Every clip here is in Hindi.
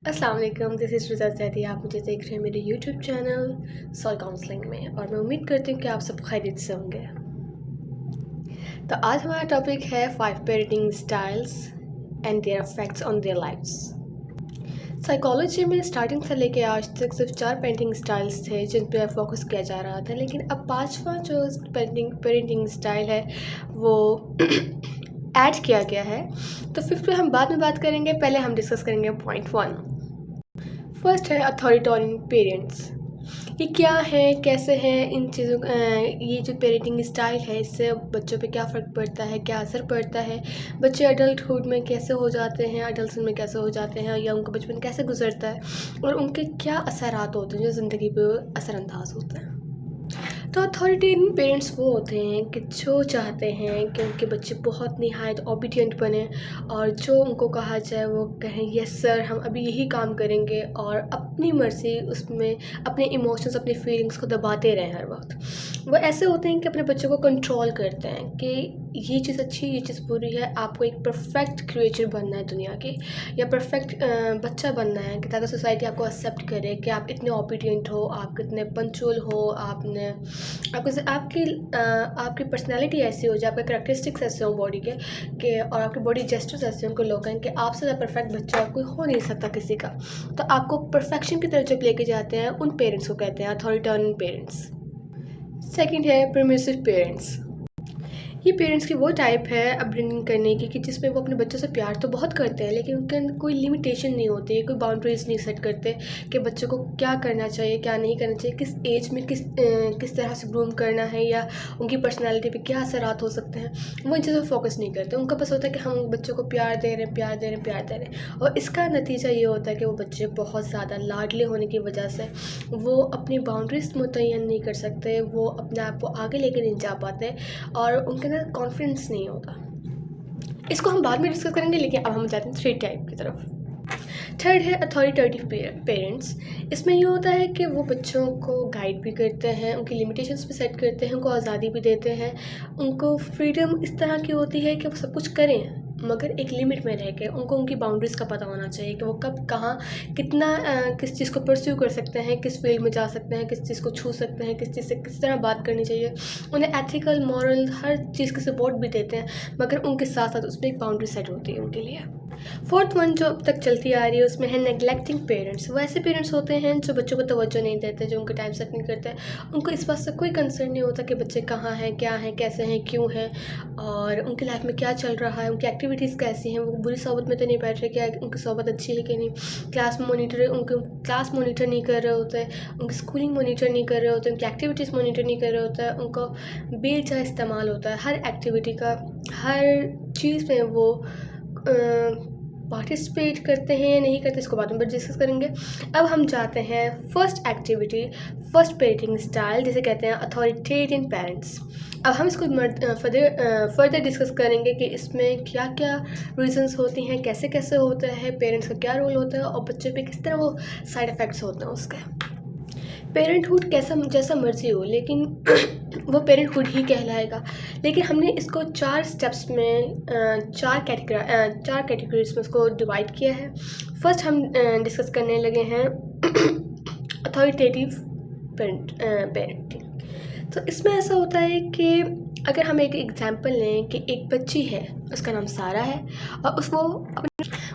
अस्सलाम वालेकुम, दिस इज़ रिज़ा ज़ैदी। आप मुझे देख रहे हैं मेरे यूट्यूब चैनल सॉल काउंसलिंग में और मैं उम्मीद करती हूँ कि आप सब खैरियत से होंगे। तो आज हमारा टॉपिक है 5 parenting styles and there effects on their lives. Psychology में स्टार्टिंग से लेके आज तक सिर्फ 4 पेरेंटिंग स्टाइल्स थे जिन पे फोकस किया जा रहा था, लेकिन अब 5वां जो पेरेंटिंग स्टाइल है वो ऐड किया गया है। तो 5th पे हम बाद में बात करेंगे, पहले हम डिस्कस करेंगे पॉइंट 1। फर्स्ट है अथॉरिटेरियन पेरेंट्स। ये क्या है, कैसे हैं इन चीज़ों ये जो पेरेंटिंग स्टाइल है इससे बच्चों पे क्या फ़र्क पड़ता है, क्या असर पड़ता है, बच्चे अडल्टहुड में कैसे हो जाते हैं, अडल्ट में कैसे हो जाते हैं या उनका बचपन कैसे गुजरता है और उनके क्या असरात होते हैं जो ज़िंदगी पे असरअंदाज होते हैं। तो अथॉरिटेरियन पेरेंट्स वो होते हैं कि जो चाहते हैं कि उनके बच्चे बहुत निहायत ओबीडियंट बने और जो उनको कहा जाए वो कहें यस सर, हम अभी यही काम करेंगे और अपनी मर्ज़ी उसमें अपने इमोशंस, अपनी फीलिंग्स को दबाते रहें हर वक्त। वो ऐसे होते हैं कि अपने बच्चों को कंट्रोल करते हैं कि ये चीज़ अच्छी, ये चीज़ बुरी है, आपको एक परफेक्ट क्रिएचर बनना है दुनिया के या परफेक्ट बच्चा बनना है कि ताकि सोसाइटी आपको एक्सेप्ट करे कि आप इतने ओबीडियंट हो, आप कितने पंक्चुअल हो, आपकी पर्सनैलिटी ऐसी हो जाए, आपके करैक्टरिस्टिक्स ऐसे हों बॉडी के कि और आपके बॉडी जेस्चर्स ऐसे हों कि लोग कहें कि आपसे ज़्यादा परफेक्ट बच्चा कोई हो नहीं सकता किसी का। तो आपको परफेक्शन की तरफ जब लेके जाते हैं उन पेरेंट्स को कहते हैं अथॉरिटेरियन पेरेंट्स। सेकंड है परमिसिव पेरेंट्स। ये पेरेंट्स की वो टाइप है अपब्रिंगिंग करने की कि जिसमें वो अपने बच्चों से प्यार तो बहुत करते हैं लेकिन उनके अंदर कोई लिमिटेशन नहीं होती, कोई बाउंड्रीज नहीं सेट करते कि बच्चों को क्या करना चाहिए, क्या नहीं करना चाहिए, किस एज में किस तरह से ग्रूम करना है या उनकी पर्सनैलिटी पे क्या असरात हो सकते हैं। वो इन चीज़ों पर फोकस नहीं करते। उनका बस होता है कि हम बच्चों को प्यार दे रहे हैं, प्यार दे रहे हैं, प्यार दे रहे हैं और इसका नतीजा ये होता है कि वो बच्चे बहुत ज़्यादा लाडले होने की वजह से वो अपनी बाउंड्रीज मुतय्यन नहीं कर सकते, वो अपने आप को आगे लेके नहीं जा पाते और उनके अंदर कॉन्फिडेंस नहीं होता। इसको हम बाद में डिस्कस करेंगे, लेकिन अब हम जाते हैं 3 टाइप की तरफ। थर्ड है अथॉरिटेटिव पेरेंट्स। इसमें ये होता है कि वो बच्चों को गाइड भी करते हैं, उनकी लिमिटेशंस भी सेट करते हैं, उनको आज़ादी भी देते हैं, उनको फ्रीडम इस तरह की होती है कि वो सब कुछ करें मगर एक लिमिट में रह के। उनको उनकी बाउंड्रीज़ का पता होना चाहिए कि वो कब कहाँ कितना किस चीज़ को परस्यू कर सकते हैं, किस फील्ड में जा सकते हैं, किस चीज़ को छू सकते हैं, किस चीज़ से किस तरह बात करनी चाहिए। उन्हें एथिकल, मॉरल हर चीज़ की सपोर्ट भी देते हैं मगर उनके साथ साथ उसमें एक बाउंड्री सेट होती है उनके लिए। फोर्थ वन जो अब तक चलती आ रही है उसमें है नेग्लेक्टिंग पेरेंट्स। वो ऐसे पेरेंट्स होते हैं जो बच्चों को तवज्जो नहीं देते, जो उनका टाइम सेट नहीं करते। उनको इस बात से कोई कंसर्न नहीं होता कि बच्चे कहाँ हैं, क्या हैं, कैसे हैं, क्यों हैं और उनकी लाइफ में क्या चल रहा है, उनकी एक्टिविटीज़ कैसी हैं। वो बुरी सोबत में तो नहीं बैठ रहे, क्या उनकी सोबत अच्छी है कि नहीं, उनके क्लास मोनीटर नहीं कर रहे होते, उनकी स्कूलिंग मोनीटर नहीं कर रहे होते, उनकी एक्टिविटीज़ मोनीटर नहीं कर रहे होते, उनको बेजा इस्तेमाल होता है हर एक्टिविटी का, हर चीज़ में वो पार्टिसिपेट करते हैं या नहीं करते, इसको बाद में डिस्कस करेंगे। अब हम जाते हैं first activity, first parenting style जिसे कहते हैं अथॉरिटेरियन पेरेंट्स। अब हम इसको फर्दर डिस्कस करेंगे कि इसमें क्या क्या रीजंस होती हैं, कैसे कैसे होता है, पेरेंट्स का क्या रोल होता है और बच्चे पे किस तरह वो साइड इफ़ेक्ट्स होते हैं उसके। पेरेंटहुड कैसा जैसा मर्जी हो लेकिन वो पेरेंटहुड ही कहलाएगा। लेकिन हमने इसको 4 स्टेप्स में 4 कैटेगरीज में उसको डिवाइड किया है। फर्स्ट हम डिस्कस करने लगे हैं अथॉरिटेटिव पेरेंटिंग। तो इसमें ऐसा होता है कि अगर हम एक एग्जांपल लें कि एक बच्ची है, उसका नाम सारा है और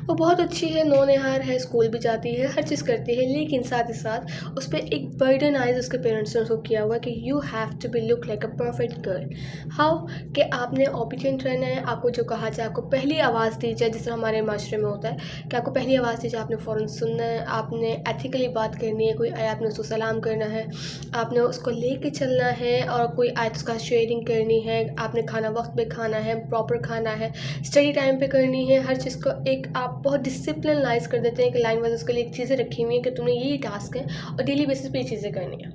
वो बहुत अच्छी है, नौनिहार है, स्कूल भी जाती है, हर चीज़ करती है, लेकिन साथ ही साथ उस पर एक बर्डन आइज उसके पेरेंट्स ने उसको किया हुआ कि you have to be look like a perfect girl. How कि आपने ओबीडियंट रहना है, आपको जो कहा जाए, आपको पहली आवाज़ दी जाए, जिस तरह हमारे माशरे में होता है कि आपको पहली आवाज़ दी जाए, आपने फ़ौरन सुनना है, आपने एथिकली बात करनी है, कोई आए आपने उसको सलाम करना है, आपने उसको ले कर चलना है और कोई आए तो उसका शेयरिंग करनी है, आपने खाना वक्त पे खाना है, प्रॉपर खाना है, स्टडी टाइम पे करनी है, हर चीज़ को एक आप बहुत डिसिप्लिनाइज कर देते हैं कि लाइन वाइज उसके लिए चीज़ें रखी हुई हैं कि तुमने यही टास्क है और डेली बेसिस पे ये चीज़ें करनी है।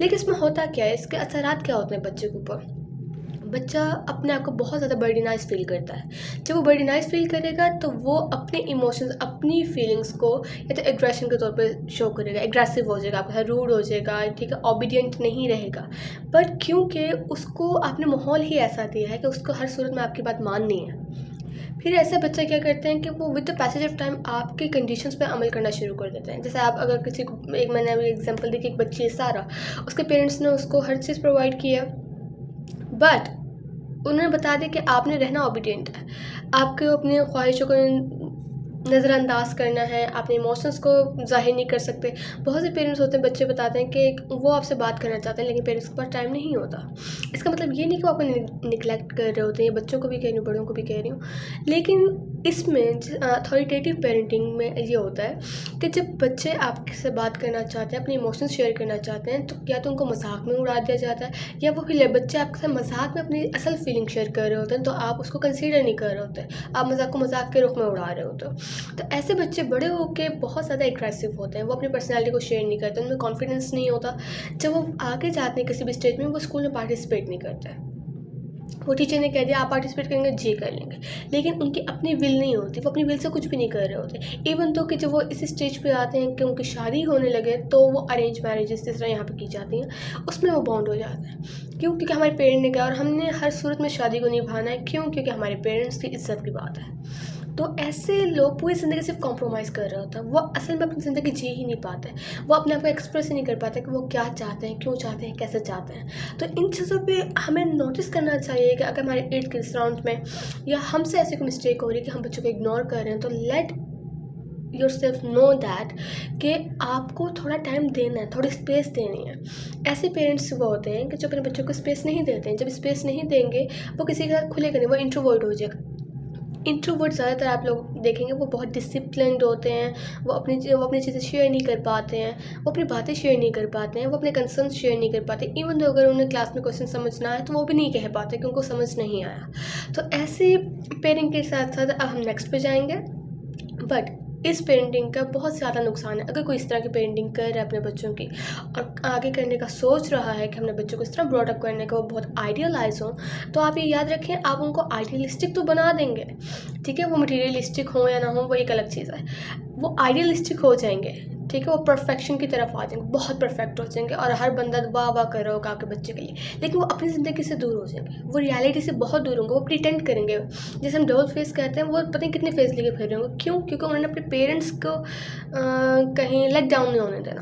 लेकिन इसमें होता क्या है, इसके असरात क्या होते हैं बच्चे के ऊपर। बच्चा अपने आप को बहुत ज़्यादा बर्डनाइज फील करता है। जब वो बर्डनाइज फील करेगा तो वो अपने इमोशंस, अपनी फीलिंग्स को या तो एग्रेशन के तौर पे शो करेगा, एग्रेसिव हो जाएगा, आपका रूड हो जाएगा, ठीक है, ओबीडियंट नहीं रहेगा। बट क्योंकि उसको आपने माहौल ही ऐसा दिया है कि उसको हर सूरत में आपकी बात माननी है। फिर ऐसा बच्चा क्या करते हैं कि वो with the passage of time आपके कंडीशंस पे अमल करना शुरू कर देते हैं। जैसे आप अगर किसी को, एक मैंने अभी एग्जांपल दी कि एक बच्ची है सारा, उसके पेरेंट्स ने उसको हर चीज़ प्रोवाइड किया, बट उन्होंने बता दिया कि आपने रहना ओबीडियंट है, आपको अपनी ख्वाहिशों को नज़रअंदाज करना है, अपने इमोशंस को ज़ाहिर नहीं कर सकते। बहुत से पेरेंट्स होते हैं, बच्चे बताते हैं कि वो आपसे बात करना चाहते हैं लेकिन पेरेंट्स के पास टाइम नहीं होता। इसका मतलब ये नहीं कि वो आपको निगलेक्ट कर रहे होते हैं, ये बच्चों को भी कह रही हूँ, बड़ों को भी कह रही हूँ। लेकिन इसमें अथॉरिटेटिव पेरेंटिंग में ये होता है कि जब बच्चे आपसे बात करना चाहते हैं, अपने इमोशंस शेयर करना चाहते हैं, तो या तो उनको मजाक में उड़ा दिया जाता है, या वो फिर बच्चे आपके साथ मजाक में अपनी असल फीलिंग शेयर कर रहे होते हैं, तो आप उसको कंसीडर नहीं कर रहे होते, आप मजाक को मजाक के रुख में उड़ा रहे होते हो। तो ऐसे बच्चे बड़े होकर बहुत ज़्यादा एग्रेसिव होते हैं, वो अपनी पर्सनैलिटी को शेयर नहीं करते, उनमें कॉन्फिडेंस नहीं होता। जब वो आगे जाते हैं किसी भी स्टेज में, वो स्कूल में पार्टिसिपेट नहीं करते। वो टीचर ने कह दिया आप पार्टिसिपेट करेंगे, जी कर लेंगे, लेकिन उनकी अपनी विल नहीं होती, वो अपनी विल से कुछ भी नहीं कर रहे होते। इवन तो कि जब वो इस स्टेज पे आते हैं कि उनकी शादी होने लगे, तो वो अरेंज मैरिजेस जिस तरह यहाँ पे की जाती हैं, उसमें वो बॉन्ड हो जाता है। क्यों? क्योंकि हमारे पेरेंट ने कहा और हमने हर सूरत में शादी को निभाना है। क्यों? क्योंकि हमारे पेरेंट्स की इज्जत की बात है। तो ऐसे लोग पूरी ज़िंदगी सिर्फ कॉम्प्रोमाइज़ कर रहे होते हैं, वो असल में अपनी ज़िंदगी जी ही नहीं पाते, वो अपने आप को एक्सप्रेस ही नहीं कर पाते कि वो क्या चाहते हैं, क्यों चाहते हैं, कैसे चाहते हैं। तो इन चीज़ों पे हमें नोटिस करना चाहिए कि अगर हमारे इर्द गिर्द सराउंड में या हमसे ऐसी कोई मिस्टेक हो रही है कि हम बच्चों को इग्नोर कर रहे हैं, तो लेट योरसेल्फ नो दैट कि आपको थोड़ा टाइम देना है, थोड़ी स्पेस देनी है। ऐसे पेरेंट्स वो होते हैं कि जो अपने बच्चों को स्पेस नहीं देते हैं। जब स्पेस नहीं देंगे, वो किसी के साथ खुलेगा नहीं, वो इंट्रोवर्ट हो जाएगा। इंट्रोवर्ट ज़्यादातर आप लोग देखेंगे वो बहुत डिसिप्लिन्ड होते हैं, वो अपनी चीज़ें शेयर नहीं कर पाते हैं, वो अपनी बातें शेयर नहीं कर पाते हैं, वो अपने कंसर्न शेयर नहीं कर पाते। इवन तो अगर उन्हें क्लास में क्वेश्चन समझना है तो वो भी नहीं कह पाते क्योंकि उनको समझ नहीं आया। तो ऐसे पेरेंट के साथ साथ अब हम नेक्स्ट पे जाएंगे। बट इस पेरेंटिंग का बहुत ज़्यादा नुकसान है। अगर कोई इस तरह की पेरेंटिंग कर रहा है अपने बच्चों की और आगे करने का सोच रहा है कि हमने बच्चों को इस तरह ब्रॉट अप करने का, वो बहुत आइडियलाइज हो, तो आप ये याद रखें, आप उनको आइडियलिस्टिक तो बना देंगे, ठीक है, वो मटीरियलिस्टिक हो या ना हो वो एक अलग चीज़ है, वो आइडियलिस्टिक हो जाएंगे, ठीक है, वो परफेक्शन की तरफ आ जाएंगे, बहुत परफेक्ट हो जाएंगे और हर बंदा वाह वाह कर रहा होगा आपके बच्चे के लिए, लेकिन वो अपनी ज़िंदगी से दूर हो जाएंगे, वो रियलिटी से बहुत दूर होंगे, वो प्रिटेंड करेंगे। जैसे हम डबल फेस कहते हैं, वो पता नहीं कितने फेस लेके फिर रहे होंगे। क्यों? क्योंकि उन्होंने अपने पेरेंट्स को कहीं लेट डाउन नहीं होने देना।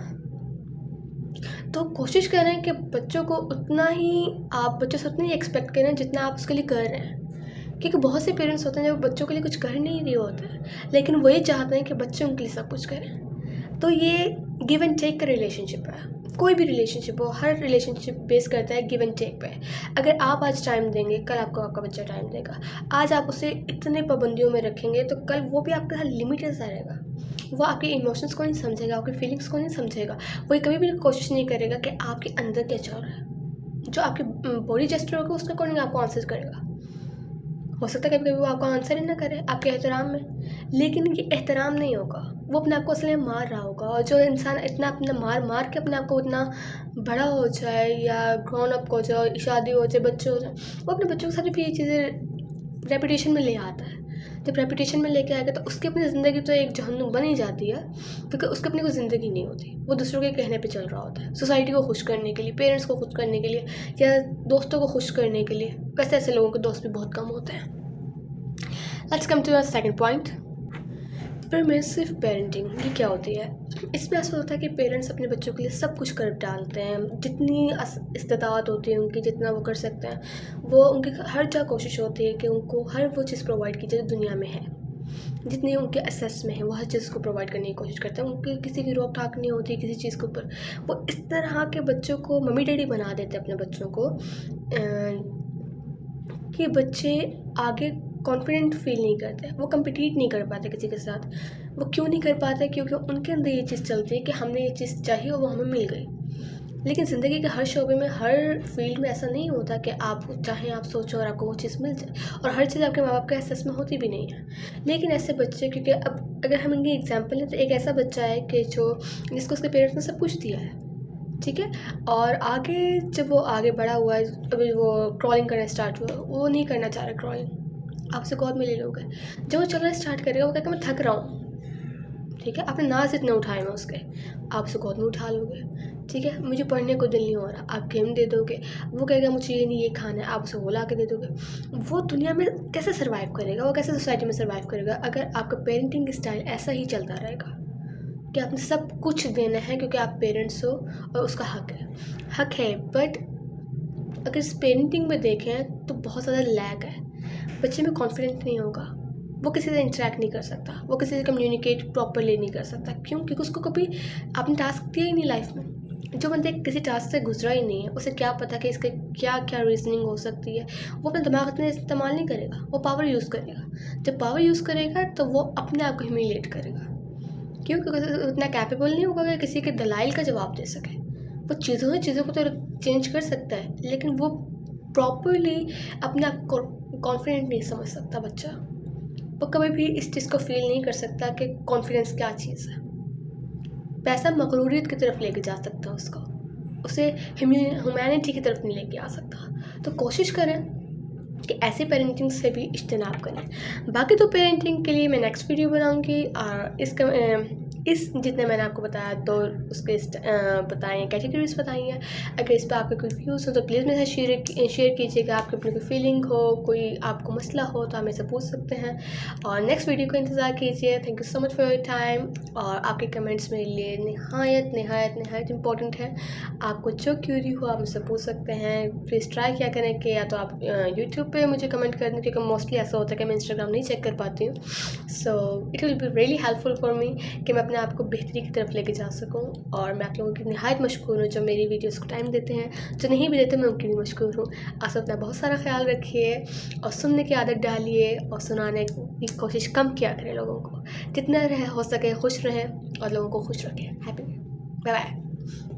तो कोशिश करें कि बच्चों को उतना ही, आप बच्चों से उतना ही एक्सपेक्ट करें जितना आप उसके लिए कर रहे हैं। क्योंकि बहुत से पेरेंट्स होते हैं जो बच्चों के लिए कुछ कर नहीं रहे होते हैं, लेकिन वही चाहते हैं कि बच्चे उनके लिए सब कुछ करें। तो ये गिव एंड टेक का रिलेशनशिप है। कोई भी रिलेशनशिप हो, हर रिलेशनशिप बेस करता है गिव एंड टेक पे। अगर आप आज टाइम देंगे, कल आपको आपका बच्चा टाइम देगा। आज आप उसे इतने पाबंदियों में रखेंगे तो कल वो भी आपके साथ लिमिटेड सा रहेगा। वो आपके इमोशंस को नहीं समझेगा, आपकी फीलिंग्स को नहीं समझेगा। वो कभी भी कोशिश नहीं करेगा कि आपके अंदर क्या चल रहा है। जो आपकी बॉडी जेस्चर होगा उसके अकॉर्डिंग आपको आंसर करेगा। हो सकता है कभी कभी वो आपका आंसर ही ना करे आपके एहतराम में, लेकिन ये एहतराम नहीं होगा, वो अपने आप को असल में मार रहा होगा। और जो इंसान इतना अपना मार के अपने आप को इतना बड़ा हो जाए या ग्रोन अप हो जाए, शादी हो जाए, बच्चे हो जाए, वो अपने बच्चों के साथ भी ये चीज़ें रेपुटेशन में ले आता है। जब रेपुटेशन में लेके आएगा तो उसकी अपनी ज़िंदगी तो एक जहन्नुम बन ही जाती है, क्योंकि उसकी अपनी कोई ज़िंदगी नहीं होती, वो दूसरों के कहने पे चल रहा होता है, सोसाइटी को खुश करने के लिए, पेरेंट्स को खुश करने के लिए या दोस्तों को खुश करने के लिए। वैसे ऐसे लोगों के दोस्त भी बहुत कम होते हैं। Let's come to our second point, permissive parenting. ये क्या होती है? इसमें ऐसा होता है कि पेरेंट्स अपने बच्चों के लिए सब कुछ कर डालते हैं, जितनी इस्तेताअत होती है उनकी, जितना वो कर सकते हैं, वो उनकी हर जगह कोशिश होती है कि उनको हर वो चीज़ प्रोवाइड की जाए दुनिया में है, जितनी उनके असेस में है वो हर चीज़ को प्रोवाइड करने की कोशिश करते हैं। उनकी किसी की रोक टाक नहीं होती किसी चीज़ के ऊपर। वो इस तरह के बच्चों को मम्मी डैडी बना देते हैं अपने बच्चों को कि बच्चे आगे कॉन्फिडेंट फील नहीं करते, वो कम्पिटिट नहीं कर पाते किसी के साथ। वो क्यों नहीं कर पाते? क्योंकि उनके अंदर ये चीज़ चलती है कि हमने ये चीज़ चाहिए और वो हमें मिल गई। लेकिन ज़िंदगी के हर शोबे में, हर फील्ड में ऐसा नहीं होता कि आप चाहें, आप सोचो और आपको वो चीज़ मिल जाए, और हर चीज़ आपके माँ बाप के एहसास में होती भी नहीं है। लेकिन ऐसे बच्चे, क्योंकि अब अगर हम इनकी एग्जाम्पल लें तो एक ऐसा बच्चा है कि जिसको उसके पेरेंट्स ने सब कुछ दिया है, ठीक है, और आगे जब वो आगे बड़ा हुआ है, अभी वो क्रॉलिंग करना स्टार्ट हुआ, वो नहीं करना चाह रहा क्रॉलिंग, आपसे गोद में ले लोगे। जब वो चलना स्टार्ट करेगा वो कहेगा मैं थक रहा हूँ, ठीक है, आपने नाज इतने उठाए हैं उसके, आप उसे गोद में उठा लोगे। ठीक है, मुझे पढ़ने को दिल नहीं हो रहा, आप गेम दे दोगे, वो कहेगा मुझे ये नहीं ये खाना है, आप उसे वो ला के दे दोगे। वो दुनिया में कैसे सर्वाइव करेगा, वो कैसे सोसाइटी में सर्वाइव करेगा अगर आपका पेरेंटिंग स्टाइल ऐसा ही चलता रहेगा कि आपने सब कुछ देना है क्योंकि आप पेरेंट्स हो और उसका हक है। बट अगर इस पेरेंटिंग में देखें तो बहुत ज़्यादा लैग है, बच्चे में कॉन्फिडेंट नहीं होगा, वो किसी से इंटरेक्ट नहीं कर सकता, वो किसी से कम्युनिकेट प्रॉपरली नहीं कर सकता। क्यों? क्योंकि उसको कभी आपने टास्क दिया ही नहीं लाइफ में। जो बंदे किसी टास्क से गुजरा ही नहीं है, उसे क्या पता कि इसके क्या क्या रीजनिंग हो सकती है, वो अपना दिमाग इतना इस्तेमाल नहीं करेगा, वो पावर यूज़ करेगा। जब पावर यूज़ करेगा तो वो अपने आप को ह्यूमिलिएट करेगा। क्यों? क्योंकि उतना कैपेबल नहीं होगा कि किसी के दलाइल का जवाब दे सके। वो चीज़ों को तो चेंज कर सकता है, लेकिन वो प्रॉपरली अपने आप को कॉन्फिडेंट नहीं समझ सकता बच्चा। वो कभी भी इस चीज़ को फील नहीं कर सकता कि कॉन्फिडेंस क्या चीज़ है। पैसा मगरूरियत की तरफ लेके जा सकता है उसको, उसे ह्यूमैनिटी की तरफ नहीं लेके आ सकता। तो कोशिश करें कि ऐसे पेरेंटिंग से भी इज्तनाब करें। बाकी तो पेरेंटिंग के लिए मैं नेक्स्ट वीडियो बनाऊंगी, और इस जितने मैंने आपको बताया तो उसके बताएँ कैटेगरीज बताई हैं। अगर इस पर आपके कोई व्यूज़ हो तो प्लीज़ मेरे साथ शेयर कीजिएगा। आपकी अपनी कोई फीलिंग हो, कोई आपको मसला हो तो आप मेरे से पूछ सकते हैं, और नेक्स्ट वीडियो का इंतज़ार कीजिए। Thank you so much for your time, और आपके कमेंट्स मेरे लिए नहायत इंपॉर्टेंट है। आपको जो क्यूरी हो आप मुझसे पूछ सकते हैं। प्लीज़ ट्राई किया करें कि या तो आप यूट्यूब पे मुझे कमेंट कर दें, क्योंकि मोस्टली ऐसा होता है कि मैं इंस्टाग्राम नहीं चेक कर पाती हूँ। So it will be really helpful for me कि मैं अपने आप को बेहतरी की तरफ लेके जा सकूँ। और मैं आप लोगों की नहायत मशकूर हूँ जो मेरी वीडियोज़ को टाइम देते हैं, जो नहीं भी देते मैं उनकी भी मशकूर हूँ। आप सब अपना बहुत सारा ख्याल रखिए, और सुनने की आदत डालिए, और सुनाने की कोशिश कम किया करें लोगों को। जितना हो सके खुश रहें और लोगों को खुश रखें। Happy bye bye.